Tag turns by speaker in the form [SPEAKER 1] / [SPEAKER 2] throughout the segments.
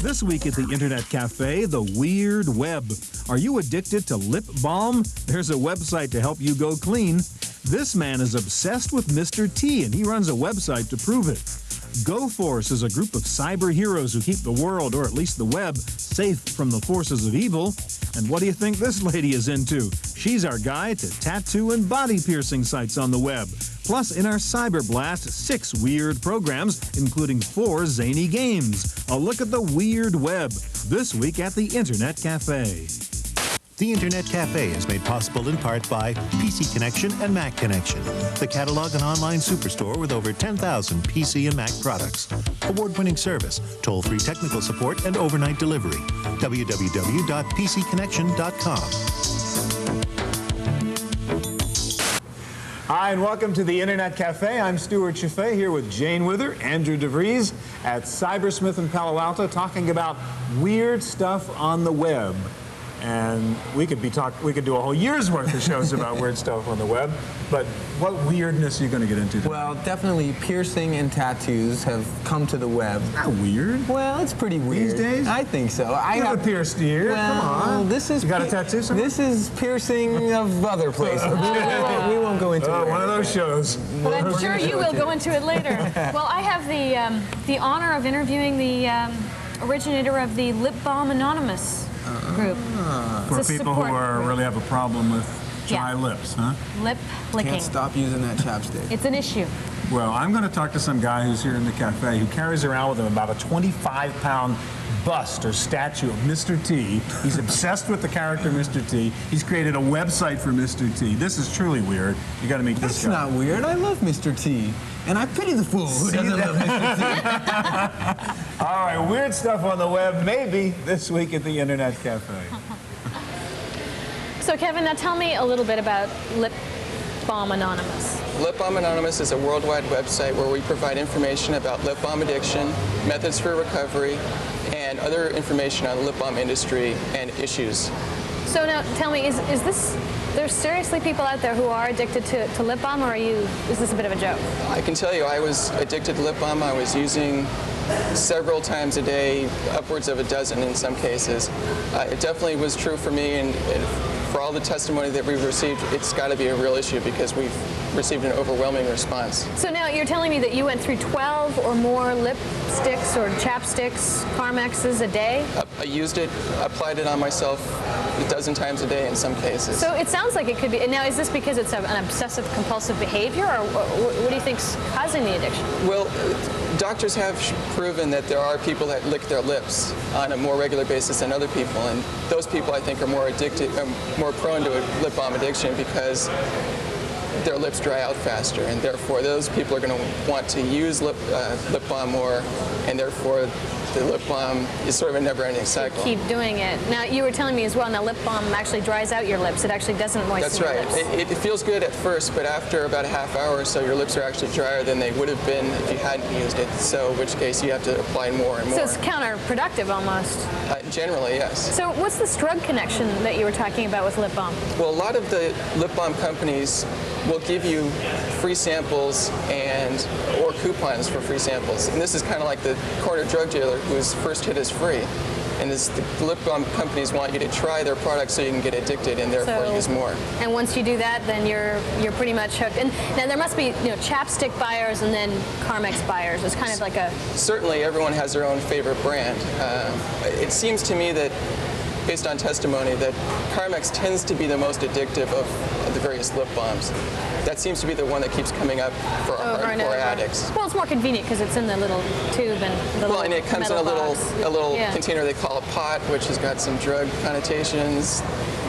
[SPEAKER 1] This week at the Internet Cafe, the Weird Web. Are you addicted to lip balm? There's a website to help you go clean. This man is obsessed with Mr. T, and he runs a website to prove it. GoForce is a group of cyber heroes who keep the world, or at least the web, safe from the forces of evil. And what do you think this lady is into? She's our guide to tattoo and body piercing sites on the web. Plus, in our Cyber Blast, 6 weird programs, including 4 zany games. A look at the Weird Web, this week at the Internet Cafe.
[SPEAKER 2] The Internet Cafe is made possible in part by PC Connection and Mac Connection, the catalog and online superstore with over 10,000 PC and Mac products. Award-winning service, toll-free technical support, and overnight delivery. www.pcconnection.com.
[SPEAKER 1] Hi, and welcome to the Internet Cafe. I'm Stewart Cheifet here with Jane Wither, Andrew deVries at Cybersmith in Palo Alto, talking about weird stuff on the web. And we could do a whole year's worth of shows about weird stuff on the web. But what weirdness are you going to get into today?
[SPEAKER 3] Well, definitely piercing and tattoos have come to the web.
[SPEAKER 1] Not weird.
[SPEAKER 3] Well, it's pretty weird.
[SPEAKER 1] These days?
[SPEAKER 3] I think so.
[SPEAKER 1] You have a pierced ear.
[SPEAKER 3] Well,
[SPEAKER 1] come on.
[SPEAKER 3] This is
[SPEAKER 1] you got a tattoo somewhere?
[SPEAKER 3] This is piercing of other places. we won't go into it.
[SPEAKER 1] One of those shows.
[SPEAKER 4] But I'm sure you will go into it later. Well, I have the honor of interviewing the originator of the Lip Balm Anonymous group.
[SPEAKER 1] For people who really have a problem with dry lips, huh?
[SPEAKER 4] Lip licking.
[SPEAKER 3] Can't stop using that chapstick.
[SPEAKER 4] It's an issue.
[SPEAKER 1] Well, I'm going to talk to some guy who's here in the cafe who carries around with him about a 25-pound bust or statue of Mr. T. He's obsessed with the character Mr. T. He's created a website for Mr. T. This is truly weird. You got to meet this guy.
[SPEAKER 3] That's not weird. I love Mr. T. And I pity the fool who doesn't love Mr. T.
[SPEAKER 1] All right, weird stuff on the web, maybe this week at the Internet Cafe.
[SPEAKER 4] So, Kevin, now tell me a little bit about Lip Balm Anonymous.
[SPEAKER 5] Lip Balm Anonymous is a worldwide website where we provide information about lip balm addiction, methods for recovery, and other information on the lip balm industry and issues.
[SPEAKER 4] So now, tell me, is there's seriously people out there who are addicted to lip balm, or is this a bit of a joke?
[SPEAKER 5] I can tell you, I was addicted to lip balm. I was using several times a day, upwards of a dozen in some cases. It definitely was true for me, and for all the testimony that we've received, it's got to be a real issue because we've received an overwhelming response.
[SPEAKER 4] So now you're telling me that you went through 12 or more lipsticks or chapsticks, Carmexes a day?
[SPEAKER 5] I used it, applied it on myself a dozen times a day in some cases.
[SPEAKER 4] So it sounds like it could be. Now, is this because it's an obsessive compulsive behavior, or what do you think's causing the addiction?
[SPEAKER 5] Well, doctors have proven that there are people that lick their lips on a more regular basis than other people, and those people, I think, are more addicted, more prone to a lip balm addiction because their lips dry out faster, and therefore those people are going to want to use lip balm more, and therefore the lip balm is sort of a never-ending cycle.
[SPEAKER 4] Keep doing it. Now, you were telling me as well, now lip balm actually dries out your lips. It actually doesn't moisten your lips.
[SPEAKER 5] That's right. It feels good at first, but after about a half hour or so, your lips are actually drier than they would have been if you hadn't used it, so in which case you have to apply more and more.
[SPEAKER 4] So it's counterproductive almost.
[SPEAKER 5] Generally, yes.
[SPEAKER 4] So what's this drug connection that you were talking about with lip balm?
[SPEAKER 5] Well, a lot of the lip balm companies will give you free samples or coupons for free samples. And this is kind of like the corner drug dealer whose first hit is free. And the lip balm companies want you to try their products so you can get addicted and therefore use more.
[SPEAKER 4] And once you do that, then you're pretty much hooked. And now there must be chapstick buyers and then Carmex buyers. It's kind of like a...
[SPEAKER 5] Certainly everyone has their own favorite brand. It seems to me that, based on testimony, that Carmex tends to be the most addictive of the various lip balms. That seems to be the one that keeps coming up for our hardcore addicts.
[SPEAKER 4] Well, it's more convenient because it's in the little tube and the little
[SPEAKER 5] and it comes in a little
[SPEAKER 4] yeah.
[SPEAKER 5] container they call a pot, which has got some drug connotations.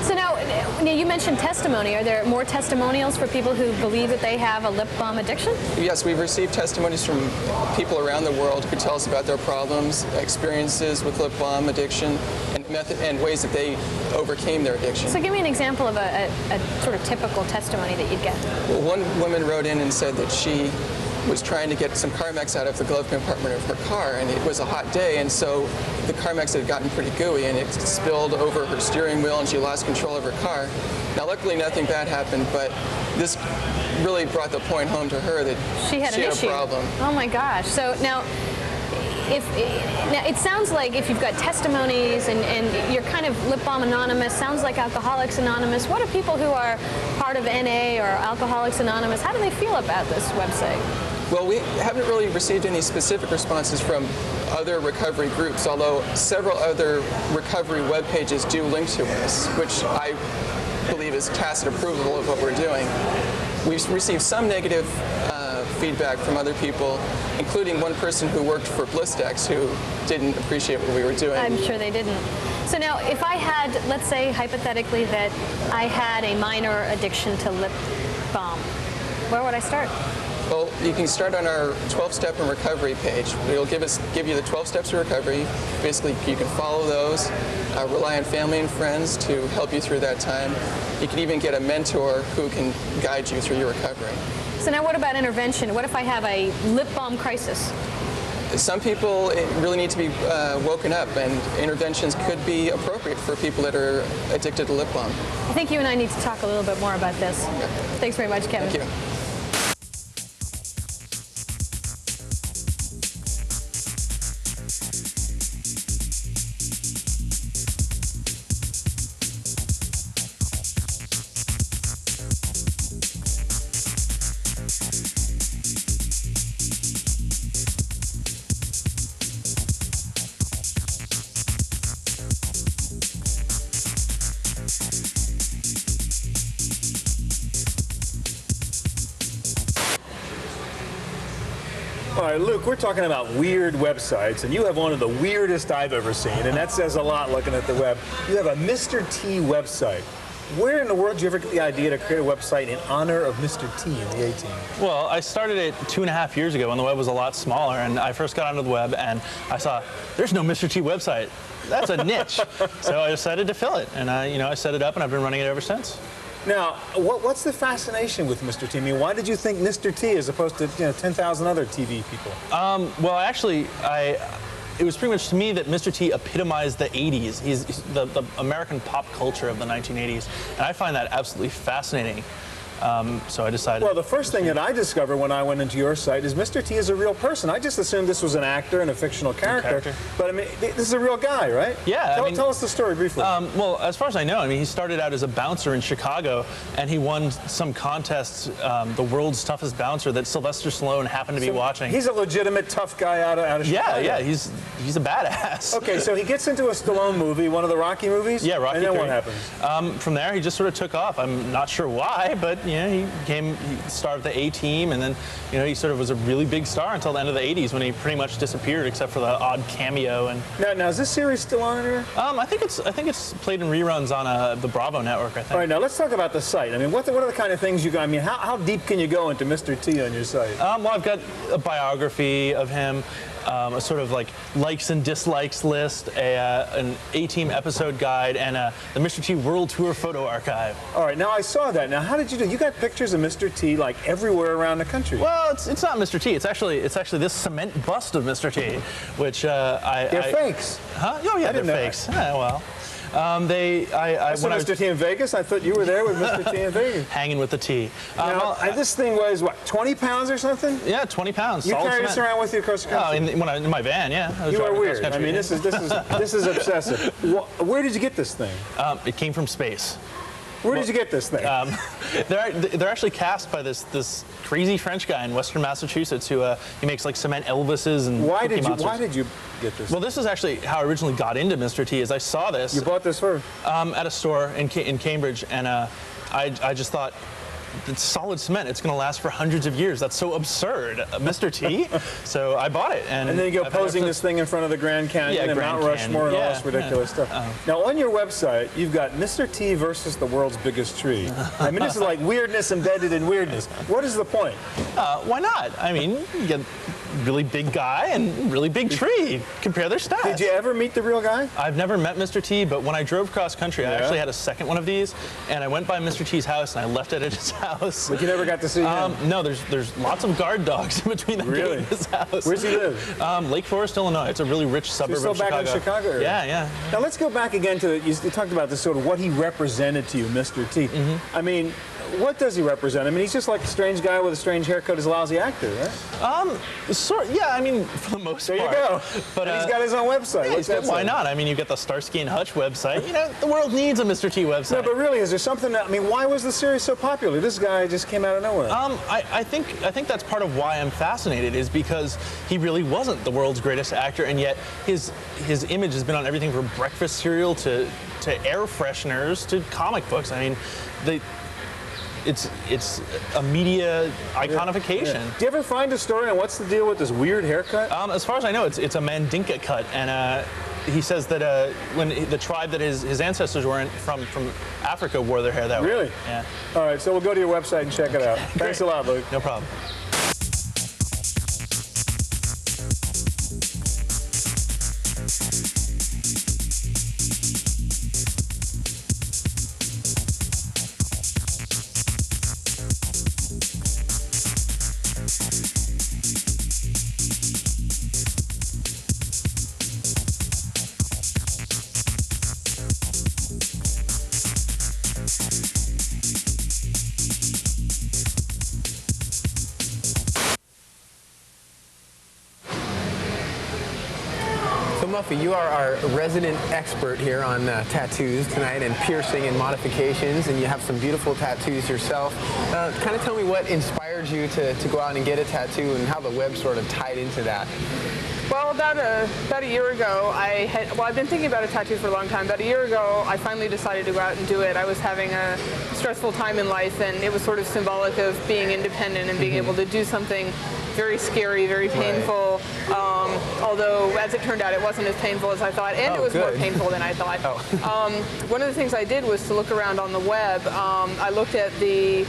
[SPEAKER 4] So now you mentioned testimony. Are there more testimonials for people who believe that they have a lip balm addiction?
[SPEAKER 5] Yes, we've received testimonies from people around the world who tell us about their problems, experiences with lip balm addiction, and ways that they overcame their addiction.
[SPEAKER 4] So give me an example of a sort of typical testimony that you'd get.
[SPEAKER 5] Well, one woman wrote in and said that she was trying to get some Carmex out of the glove compartment of her car, and it was a hot day, and so the Carmex had gotten pretty gooey, and it spilled over her steering wheel, and she lost control of her car. Now, luckily, nothing bad happened, but this really brought the point home to her that
[SPEAKER 4] she had a problem.
[SPEAKER 5] Oh
[SPEAKER 4] my gosh. So now, now it sounds like if you've got testimonies and you're kind of Lip Balm Anonymous, sounds like Alcoholics Anonymous. What do people who are part of NA or Alcoholics Anonymous, how do they feel about this website?
[SPEAKER 5] Well, we haven't really received any specific responses from other recovery groups, although several other recovery web pages do link to us, which I believe is tacit approval of what we're doing. We've received some negative feedback from other people, including one person who worked for Blistex who didn't appreciate what we were doing.
[SPEAKER 4] I'm sure they didn't. So now, if I had, let's say hypothetically that I had a minor addiction to lip balm, where would I start?
[SPEAKER 5] Well, you can start on our 12-step in recovery page. It'll give you the 12 steps of recovery. Basically, you can follow those, rely on family and friends to help you through that time. You can even get a mentor who can guide you through your recovery.
[SPEAKER 4] So now what about intervention? What if I have a lip balm crisis?
[SPEAKER 5] Some people really need to be woken up, and interventions could be appropriate for people that are addicted to lip balm.
[SPEAKER 4] I think you and I need to talk a little bit more about this.
[SPEAKER 5] Okay.
[SPEAKER 4] Thanks very much, Kevin.
[SPEAKER 5] Thank you.
[SPEAKER 1] All right, Luke, we're talking about weird websites, and you have one of the weirdest I've ever seen, and that says a lot looking at the web. You have a Mr. T website. Where in the world did you ever get the idea to create a website in honor of Mr. T in the A-Team?
[SPEAKER 6] Well, I started it 2.5 years ago when the web was a lot smaller, and I first got onto the web, and I saw, there's no Mr. T website. That's a niche. So I decided to fill it, and I set it up, and I've been running it ever since.
[SPEAKER 1] Now, what's the fascination with Mr. T? I mean, why did you think Mr. T as opposed to 10,000 other TV people?
[SPEAKER 6] Well, actually, it was pretty much to me that Mr. T epitomized the 80s. He's the American pop culture of the 1980s, and I find that absolutely fascinating. So I decided...
[SPEAKER 1] Well, the first thing that I discovered when I went into your site is Mr. T is a real person. I just assumed this was an actor and a fictional character. But, I mean, this is a real guy, right?
[SPEAKER 6] Yeah.
[SPEAKER 1] Tell us the story briefly.
[SPEAKER 6] Well, as far as I know, I mean, he started out as a bouncer in Chicago, and he won some contest, the world's toughest bouncer, that Sylvester Stallone happened to be watching.
[SPEAKER 1] He's a legitimate tough guy out of Chicago.
[SPEAKER 6] Yeah, he's a badass.
[SPEAKER 1] Okay, so he gets into a Stallone movie, one of the Rocky movies?
[SPEAKER 6] Yeah, Rocky.
[SPEAKER 1] And then what happens?
[SPEAKER 6] From there, he just sort of took off. I'm not sure why, but he became star of the A-Team, and then he sort of was a really big star until the end of the 80s when he pretty much disappeared, except for the odd cameo. And
[SPEAKER 1] now is this series still on air?
[SPEAKER 6] I think it's played in reruns on the Bravo network, I think.
[SPEAKER 1] All right, now let's talk about the site. I mean, what are the kind of things you got? I mean, how deep can you go into Mr. T on your site?
[SPEAKER 6] Well, I've got a biography of him, a sort of like likes and dislikes list, an A-Team episode guide, and the Mr. T World Tour photo archive.
[SPEAKER 1] All right, now I saw that. Now, how did you do? You got pictures of Mr. T like everywhere around the country.
[SPEAKER 6] Well, it's not Mr. T. It's actually this cement bust of Mr. T, which
[SPEAKER 1] they're fakes.
[SPEAKER 6] Huh? Oh yeah, they're fakes. Yeah, well.
[SPEAKER 1] I saw Mr. T in Vegas. I thought you were there with Mr. T in Vegas.
[SPEAKER 6] Hanging with the T.
[SPEAKER 1] Now, this thing weighs, what, 20 pounds or something?
[SPEAKER 6] Yeah, 20 pounds.
[SPEAKER 1] You carry this around with you across the country?
[SPEAKER 6] Oh, in my van, yeah.
[SPEAKER 1] You are weird. I mean, this is obsessive. Where did you get this thing?
[SPEAKER 6] It came from space.
[SPEAKER 1] Where did you get this thing?
[SPEAKER 6] They're actually cast by this crazy French guy in Western Massachusetts who he makes like cement Elvises and
[SPEAKER 1] Why did you get this?
[SPEAKER 6] Well, this is actually how I originally got into Mr. T. Is I saw this.
[SPEAKER 1] You bought this where?
[SPEAKER 6] At a store in Cambridge, and I just thought, it's solid cement. It's going to last for hundreds of years. That's so absurd, Mr. T. So I bought it, and
[SPEAKER 1] then you go posing this thing in front of the Grand Canyon and Mount Rushmore and all this ridiculous stuff. Now on your website, you've got Mr. T versus the world's biggest tree. I mean, this is like weirdness embedded in weirdness. What is the point?
[SPEAKER 6] Why not? I mean, you get really big guy and really big tree. Compare their stats.
[SPEAKER 1] Did you ever meet the real guy?
[SPEAKER 6] I've never met Mr. T, but when I drove cross country, I actually had a second one of these, and I went by Mr. T's house and I left it at his house.
[SPEAKER 1] But you never got to see him?
[SPEAKER 6] No, there's lots of guard dogs in between the gate and his house.
[SPEAKER 1] Where's he live?
[SPEAKER 6] Lake Forest, Illinois. It's a really rich suburb of Chicago.
[SPEAKER 1] Still back in Chicago area?
[SPEAKER 6] Yeah.
[SPEAKER 1] Now let's go back again to, you talked about this sort of what he represented to you, Mr. T. I mean, what does he represent? I mean, he's just like a strange guy with a strange haircut who's a lousy actor, right?
[SPEAKER 6] Yeah, I mean, for the most part.
[SPEAKER 1] There you go.
[SPEAKER 6] But
[SPEAKER 1] and he's got his own website.
[SPEAKER 6] Yeah,
[SPEAKER 1] What's that
[SPEAKER 6] why
[SPEAKER 1] say?
[SPEAKER 6] not? I mean, you get the Starsky and Hutch website. You know, the world needs a Mr. T website.
[SPEAKER 1] No, but really, is there something that, I mean, why was the series so popular? This guy just came out of nowhere.
[SPEAKER 6] I think that's part of why I'm fascinated, is because he really wasn't the world's greatest actor, and yet his image has been on everything from breakfast cereal to air fresheners to comic books. I mean, it's a media iconification.
[SPEAKER 1] Yeah. Do you ever find a story on what's the deal with this weird haircut?
[SPEAKER 6] As far as I know, it's a Mandinka cut, and he says that when the tribe that his ancestors were from Africa wore their hair that way.
[SPEAKER 1] Really?
[SPEAKER 6] Yeah.
[SPEAKER 1] All right, so we'll go to your website and check it out. Thanks a lot, Luke.
[SPEAKER 6] No problem.
[SPEAKER 3] Muffy, you are our resident expert here on tattoos tonight and piercing and modifications, and you have some beautiful tattoos yourself. Kind of tell me what inspired you to go out and get a tattoo and how the web sort of tied into that.
[SPEAKER 7] Well, about a year ago, I've been thinking about a tattoo for a long time. About a year ago, I finally decided to go out and do it. I was having a stressful time in life, and it was sort of symbolic of being independent and being able to do something very scary, very painful. Right. Although, as it turned out, it wasn't as painful as I thought, and it was more painful than I thought. One of the things I did was to look around on the web. I looked at the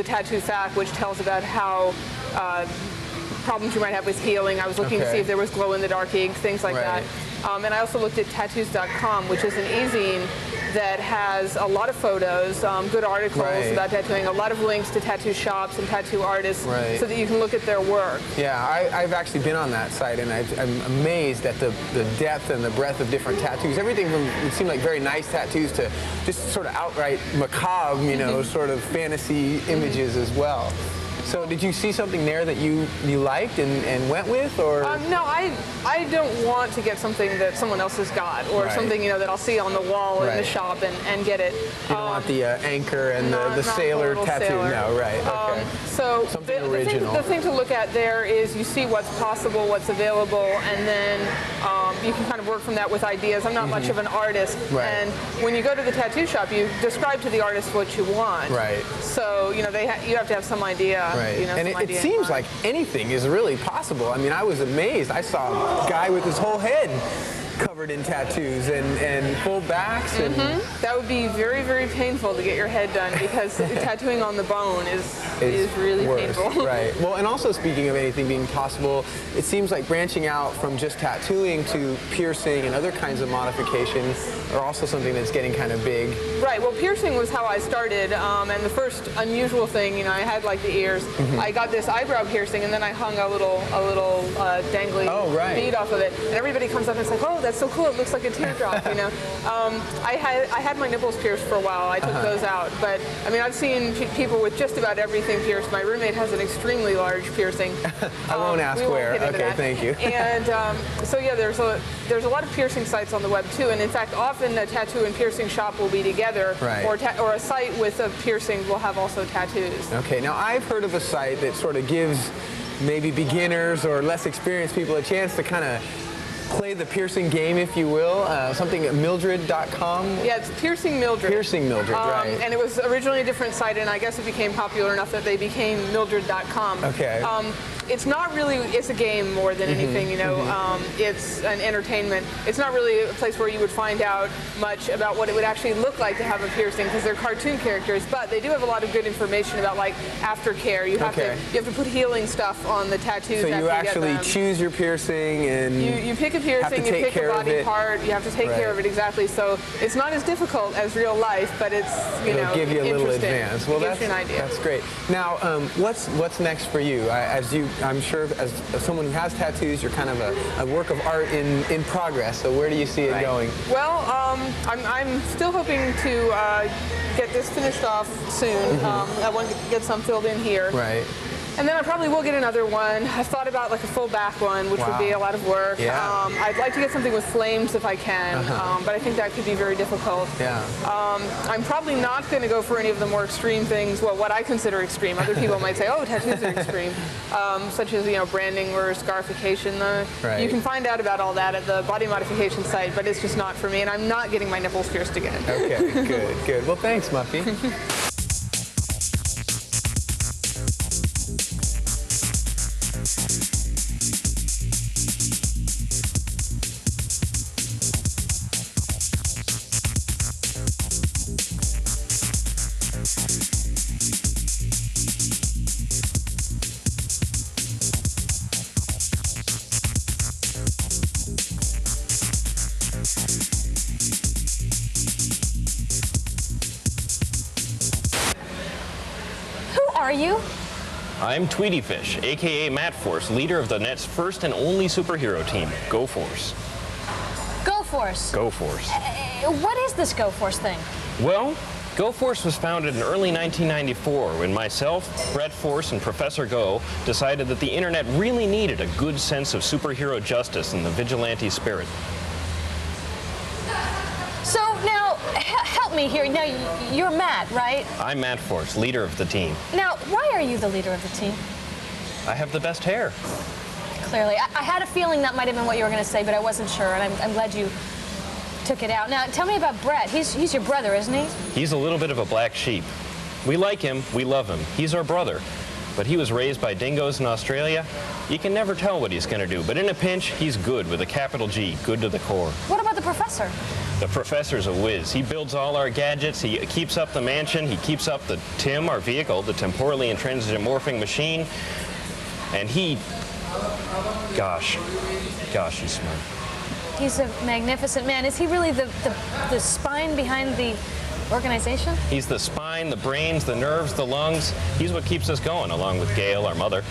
[SPEAKER 7] Tattoo Fact, which tells about how problems you might have with healing. I was looking to see if there was glow-in-the-dark ink, things like that. And I also looked at tattoos.com, which is an e-zine that has a lot of photos, good articles about tattooing, a lot of links to tattoo shops and tattoo artists so that you can look at their work.
[SPEAKER 3] Yeah, I've actually been on that site, and I'm amazed at the depth and the breadth of different tattoos. Everything from what seemed like very nice tattoos to just sort of outright macabre, you know, sort of fantasy images as well. So did you see something there that you liked and went with, or?
[SPEAKER 7] No, I don't want to get something that someone else has got, or something, you know, that I'll see on the wall in the shop and get it.
[SPEAKER 3] You don't want the anchor and the sailor tattoo?
[SPEAKER 7] Sailor.
[SPEAKER 3] No, right, okay.
[SPEAKER 7] So
[SPEAKER 3] something original.
[SPEAKER 7] The thing to look at there is you see what's possible, what's available, and then you can kind of work from that with ideas. I'm not much of an artist, and when you go to the tattoo shop, you describe to the artist what you want. Right. So, you know, you have to have some idea.
[SPEAKER 3] Right.
[SPEAKER 7] You know,
[SPEAKER 3] and it seems like anything is really possible. I mean, I was amazed. I saw a guy with his whole head covered in tattoos and full backs. And
[SPEAKER 7] that would be very, very painful to get your head done, because tattooing on the bone is really painful.
[SPEAKER 3] Right. Well, and also speaking of anything being possible, it seems like branching out from just tattooing to piercing and other kinds of modifications are also something that's getting kind of big.
[SPEAKER 7] Right. Well, piercing was how I started, and the first unusual thing, you know, I had like the ears. I got this eyebrow piercing, and then I hung a little dangly bead off of it, and everybody comes up and it's like, oh, that's so cool! It looks like a teardrop, you know. I had my nipples pierced for a while. I took those out, but I mean, I've seen people with just about everything pierced. My roommate has an extremely large piercing.
[SPEAKER 3] I won't ask where. Okay, thank you.
[SPEAKER 7] And so yeah, there's a lot of piercing sites on the web too, and in fact, often a tattoo and piercing shop will be together, or a site with a piercing will have also tattoos.
[SPEAKER 3] Okay, now I've heard of a site that sort of gives maybe beginners or less experienced people a chance to kind of play the piercing game, if you will. Something at Mildred.com.
[SPEAKER 7] Yeah, it's Piercing Mildred.
[SPEAKER 3] Piercing Mildred, right.
[SPEAKER 7] And it was originally a different site, and I guess it became popular enough that they became Mildred.com.
[SPEAKER 3] Okay.
[SPEAKER 7] It's not really, it's a game more than anything, you know. It's an entertainment. It's not really a place where you would find out much about what it would actually look like to have a piercing, because they're cartoon characters, but they do have a lot of good information about like aftercare. You have to put healing stuff on the tattoos.
[SPEAKER 3] So you actually choose your piercing, and
[SPEAKER 7] you pick a piercing, you pick a body part, you have to take care of it, exactly. So it's not as difficult as real life, but it's, you know,
[SPEAKER 3] give you a little advance. Well,
[SPEAKER 7] gives you an idea.
[SPEAKER 3] That's great. Now, what's next for you? As I'm sure as someone who has tattoos, you're kind of a work of art in progress. So where do you see it going?
[SPEAKER 7] Well, I'm still hoping to get this finished off soon. I want to get some filled in here.
[SPEAKER 3] Right.
[SPEAKER 7] And then I probably will get another one. I've thought about like a full back one, which would be a lot of work.
[SPEAKER 3] Yeah.
[SPEAKER 7] I'd like to get something with flames if I can, but I think that could be very difficult.
[SPEAKER 3] Yeah.
[SPEAKER 7] I'm probably not going to go for any of the more extreme things, well, what I consider extreme. Other people might say, oh, tattoos are extreme, such as, branding or scarification.
[SPEAKER 3] Right.
[SPEAKER 7] You can find out about all that at the body modification site, but it's just not for me, and I'm not getting my nipples pierced again.
[SPEAKER 3] Okay, good. Well, thanks, Muffy.
[SPEAKER 4] Are you?
[SPEAKER 8] I'm Tweety Fish, aka Matt Force, leader of the net's first and only superhero team, Go Force.
[SPEAKER 4] Go Force.
[SPEAKER 8] Go Force.
[SPEAKER 4] What is this Go Force thing?
[SPEAKER 8] Well, Go Force was founded in early 1994 when myself, Brett Force, and Professor Go decided that the internet really needed a good sense of superhero justice and the vigilante spirit.
[SPEAKER 4] So now, help me here. Now, you're Matt, right?
[SPEAKER 8] I'm Matt Force, leader of the team.
[SPEAKER 4] Now, why are you the leader of the team?
[SPEAKER 8] I have the best hair.
[SPEAKER 4] Clearly. I had a feeling that might have been what you were going to say, but I wasn't sure, and I'm glad you took it out. Now, tell me about Brett. He's your brother, isn't he?
[SPEAKER 8] He's a little bit of a black sheep. We like him, we love him. He's our brother. But he was raised by dingoes in Australia. You can never tell what he's going to do, but in a pinch, he's good with a capital G, good to the core.
[SPEAKER 4] What about the professor?
[SPEAKER 8] The professor's a whiz. He builds all our gadgets, he keeps up the mansion, he keeps up the TIM, our vehicle, the temporally intransigent morphing machine, and he, gosh, he's smart.
[SPEAKER 4] He's a magnificent man. Is he really the spine behind the organization?
[SPEAKER 8] He's the spine, the brains, the nerves, the lungs. He's what keeps us going, along with Gail, our mother.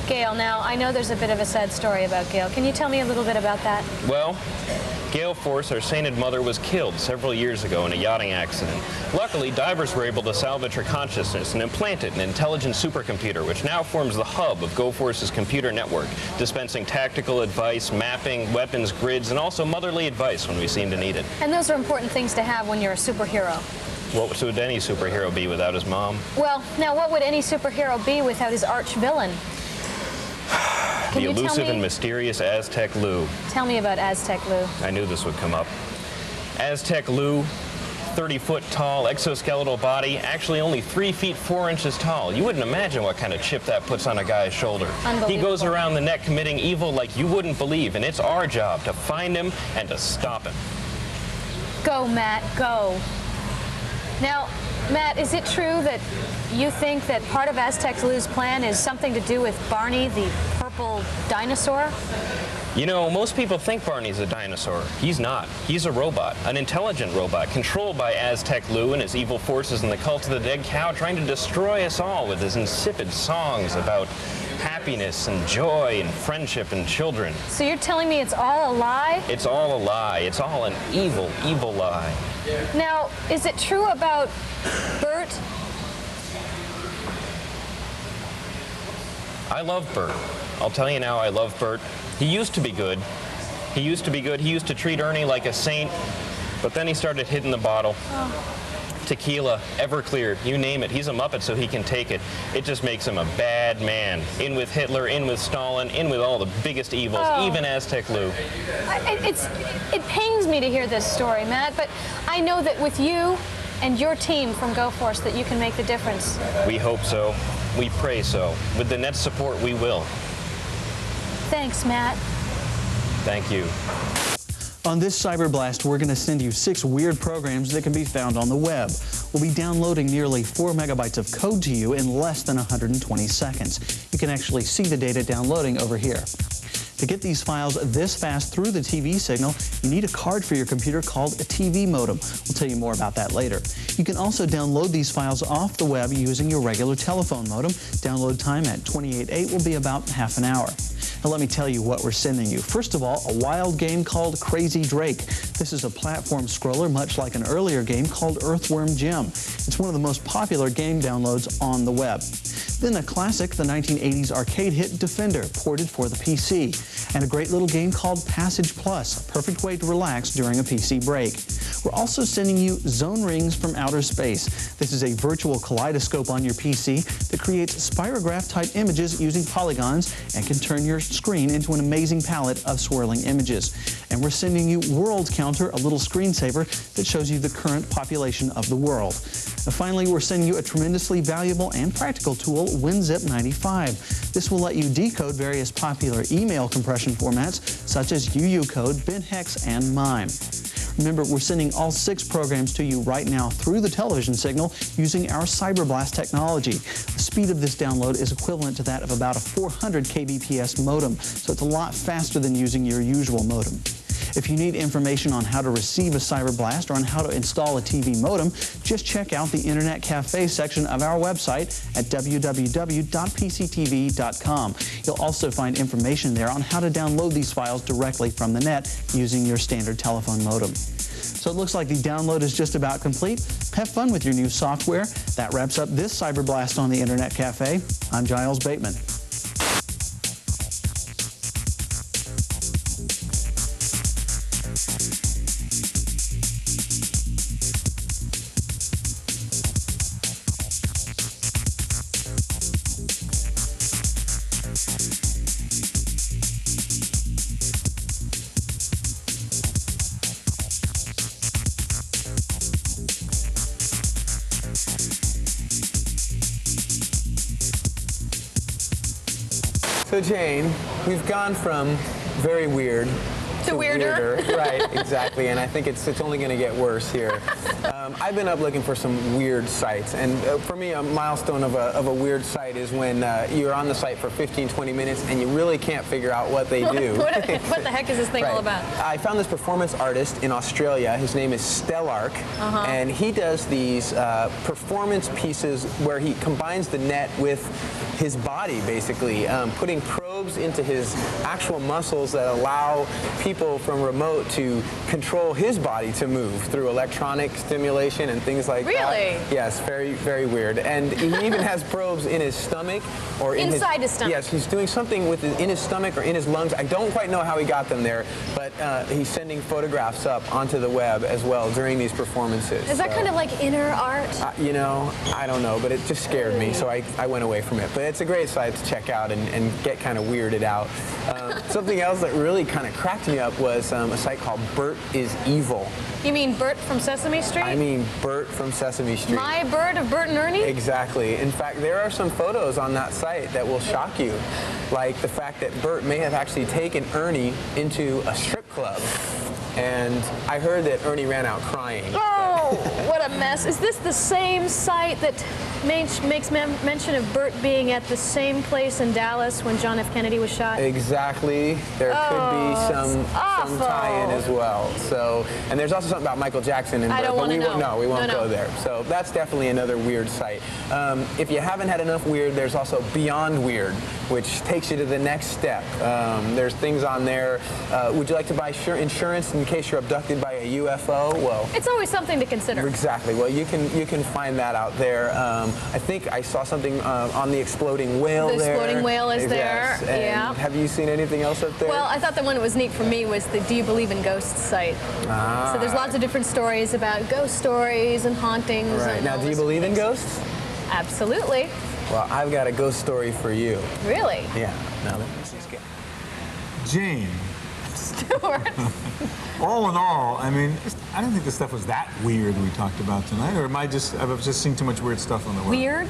[SPEAKER 4] Gail, now, I know there's a bit of a sad story about Gail. Can you tell me a little bit about that?
[SPEAKER 8] Well, Gail Force, our sainted mother, was killed several years ago in a yachting accident. Luckily, divers were able to salvage her consciousness and implant it in an intelligent supercomputer, which now forms the hub of Go Force's computer network, dispensing tactical advice, mapping, weapons, grids, and also motherly advice when we seem to need it.
[SPEAKER 4] And those are important things to have when you're a superhero.
[SPEAKER 8] What would any superhero be without his mom?
[SPEAKER 4] Well, now what would any superhero be without his arch villain?
[SPEAKER 8] The elusive and mysterious Aztec Lou.
[SPEAKER 4] Tell me about Aztec Lou.
[SPEAKER 8] I knew this would come up. Aztec Lou, 30-foot tall, exoskeletal body, actually only 3 feet 4 inches tall. You wouldn't imagine what kind of chip that puts on a guy's shoulder. He goes around the net committing evil like you wouldn't believe, and it's our job to find him and to stop him.
[SPEAKER 4] Go, Matt, go. Now, Matt, is it true that you think that part of Aztec Lou's plan is something to do with Barney, the purple dinosaur?
[SPEAKER 8] You know, most people think Barney's a dinosaur. He's not. He's a robot, an intelligent robot, controlled by Aztec Lou and his evil forces in the cult of the dead cow, trying to destroy us all with his insipid songs about happiness and joy and friendship and children.
[SPEAKER 4] So you're telling me it's all a lie?
[SPEAKER 8] It's all a lie. It's all an evil, evil lie.
[SPEAKER 4] Now, is it true about Bert?
[SPEAKER 8] I love Bert. I'll tell you now, I love Bert. He used to be good. He used to be good. He used to treat Ernie like a saint, but then he started hitting the bottle. Oh. Tequila, Everclear, you name it. He's a Muppet, so he can take it. It just makes him a bad man. In with Hitler, in with Stalin, in with all the biggest evils, even Aztec Lou.
[SPEAKER 4] It pains me to hear this story, Matt, but I know that with you and your team from Go Force that you can make the difference.
[SPEAKER 8] We hope so. We pray so. With the net's support, we will.
[SPEAKER 4] Thanks, Matt.
[SPEAKER 8] Thank you.
[SPEAKER 9] On this Cyber Blast, we're going to send you 6 weird programs that can be found on the web. We'll be downloading nearly 4 megabytes of code to you in less than 120 seconds. You can actually see the data downloading over here. To get these files this fast through the TV signal, you need a card for your computer called a TV modem. We'll tell you more about that later. You can also download these files off the web using your regular telephone modem. Download time at 28.8 will be about half an hour. Now let me tell you what we're sending you. First of all, a wild game called Crazy Drake. This is a platform scroller much like an earlier game called Earthworm Jim. It's one of the most popular game downloads on the web. Then a classic, the 1980s arcade hit Defender, ported for the PC. And a great little game called Passage Plus, a perfect way to relax during a PC break. We're also sending you Zone Rings from Outer Space. This is a virtual kaleidoscope on your PC that creates spirograph-type images using polygons and can turn your screen into an amazing palette of swirling images. And we're sending you World Counter, a little screensaver that shows you the current population of the world. And finally, we're sending you a tremendously valuable and practical tool, WinZip95. This will let you decode various popular email compression formats such as UUcode, BinHex, and MIME. Remember, we're sending all 6 programs to you right now through the television signal using our Cyberblast technology. The speed of this download is equivalent to that of about a 400 kbps modem, so it's a lot faster than using your usual modem. If you need information on how to receive a Cyberblast or on how to install a TV modem, just check out the Internet Cafe section of our website at www.pctv.com. You'll also find information there on how to download these files directly from the net using your standard telephone modem. So it looks like the download is just about complete. Have fun with your new software. That wraps up this Cyberblast on the Internet Cafe. I'm Giles Bateman.
[SPEAKER 3] So Jane, we've gone from very weird
[SPEAKER 4] to weirder.
[SPEAKER 3] Right, exactly, and I think it's only going to get worse here. I've been up looking for some weird sites, and for me, a milestone of a weird site is when you're on the site for 15, 20 minutes and you really can't figure out what they do.
[SPEAKER 4] what the heck is this thing all about?
[SPEAKER 3] I found this performance artist in Australia. His name is Stellark, and he does these performance pieces where he combines the net with his body, basically, putting probes into his actual muscles that allow people from remote to control his body to move through electronic stimulation and things like that.
[SPEAKER 4] Really?
[SPEAKER 3] Yes, very, very weird. And he even has probes in his stomach or
[SPEAKER 4] inside his stomach.
[SPEAKER 3] Yes, he's doing something in his stomach or in his lungs. I don't quite know how he got them there, but he's sending photographs up onto the web as well during these performances.
[SPEAKER 4] Is that kind of like inner art?
[SPEAKER 3] You know, I don't know, but it just scared me, so I went away from it. But it's a great site to check out and get kind of weirded out. Something else that really kind of cracked me up was a site called Bert is Evil.
[SPEAKER 4] You mean Bert from Sesame Street?
[SPEAKER 3] I mean Bert from Sesame Street.
[SPEAKER 4] My Bert of Bert and Ernie?
[SPEAKER 3] Exactly. In fact, there are some photos on that site that will shock you, like the fact that Bert may have actually taken Ernie into a strip club. And I heard that Ernie ran out crying.
[SPEAKER 4] Oh, what a mess. Is this the same site that makes mention of Bert being at the same place in Dallas when John F. Kennedy was shot?
[SPEAKER 3] Exactly. There could be some tie-in as well. So, and there's also something about Michael Jackson and Bert.
[SPEAKER 4] I don't want to know.
[SPEAKER 3] No, we won't go there. So that's definitely another weird site. If you haven't had enough weird, there's also Beyond Weird, which takes you to the next step. There's things on there. Would you like to buy insurance in case you're abducted by a UFO? Well,
[SPEAKER 4] it's always something to consider.
[SPEAKER 3] Exactly. Well, you can find that out there. I think I saw something on the exploding whale there.
[SPEAKER 4] The exploding whale is there.
[SPEAKER 3] And
[SPEAKER 4] yeah.
[SPEAKER 3] Have you seen anything else up there?
[SPEAKER 4] Well, I thought the one that was neat for me was the Do You Believe in Ghosts site. So there's lots of different stories about ghost stories and hauntings.
[SPEAKER 3] Right.
[SPEAKER 4] And
[SPEAKER 3] now, do you believe in ghosts?
[SPEAKER 4] Absolutely.
[SPEAKER 3] Well, I've got a ghost story for you.
[SPEAKER 4] Really?
[SPEAKER 3] Yeah. Now, this is good.
[SPEAKER 1] Jane.
[SPEAKER 4] Stewart.
[SPEAKER 1] All in all, I mean, I don't think the stuff was that weird we talked about tonight, or I've just seen too much weird stuff on the web.
[SPEAKER 4] Weird?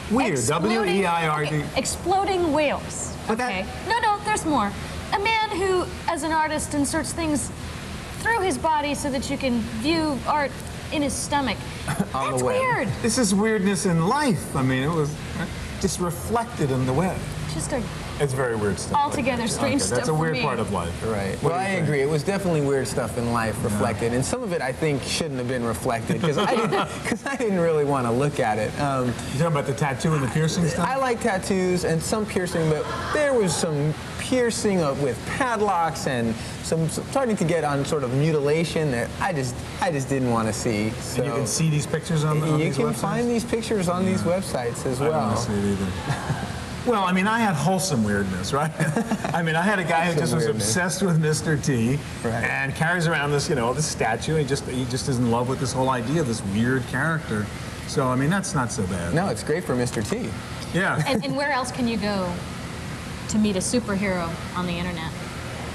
[SPEAKER 1] Weird. W-E-I-R-D.
[SPEAKER 4] Okay. Exploding whales. Okay. No, there's more. A man who, as an artist, inserts things through his body so that you can view art in his stomach. That's weird.
[SPEAKER 1] This is weirdness in life. I mean, it was just reflected in the web.
[SPEAKER 4] Just a
[SPEAKER 1] It's very weird stuff.
[SPEAKER 4] Altogether strange stuff.
[SPEAKER 1] That's a weird
[SPEAKER 4] for me.
[SPEAKER 1] part of life.
[SPEAKER 3] Right.
[SPEAKER 1] What
[SPEAKER 3] Well,
[SPEAKER 1] do
[SPEAKER 3] I
[SPEAKER 1] you think?
[SPEAKER 3] agree. It was definitely weird stuff in life reflected, and some of it I think shouldn't have been reflected because I didn't really want to look at it.
[SPEAKER 1] You talking about the tattoo and the piercing stuff?
[SPEAKER 3] I like tattoos and some piercing, but there was some piercing with padlocks and some starting to get on sort of mutilation that I just didn't want to see. So
[SPEAKER 1] And you can see these pictures on
[SPEAKER 3] you
[SPEAKER 1] these
[SPEAKER 3] can
[SPEAKER 1] websites?
[SPEAKER 3] find these pictures on these websites as
[SPEAKER 1] I don't
[SPEAKER 3] well.
[SPEAKER 1] want to see it either. Well, I mean, I had wholesome weirdness, right? I mean, I had a guy who just was
[SPEAKER 3] Wholesome weirdness.
[SPEAKER 1] obsessed with Mr. T
[SPEAKER 3] Right.
[SPEAKER 1] and carries around this, this statue. He just is in love with this whole idea of this weird character. So, I mean, that's not so bad.
[SPEAKER 3] No, it's great for Mr. T.
[SPEAKER 1] Yeah.
[SPEAKER 4] And where else can you go to meet a superhero on the internet?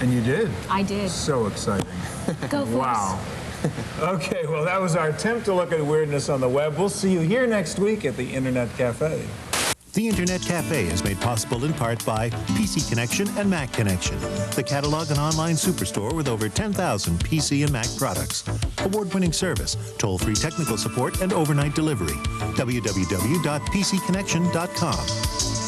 [SPEAKER 1] And you did.
[SPEAKER 4] I did.
[SPEAKER 1] So exciting.
[SPEAKER 4] Go for
[SPEAKER 1] Wow. Okay, well, that was our attempt to look at weirdness on the web. We'll see you here next week at the Internet Cafe.
[SPEAKER 2] The Internet Cafe is made possible in part by PC Connection and Mac Connection, the catalog and online superstore with over 10,000 PC and Mac products. Award-winning service, toll-free technical support, and overnight delivery. www.pcconnection.com.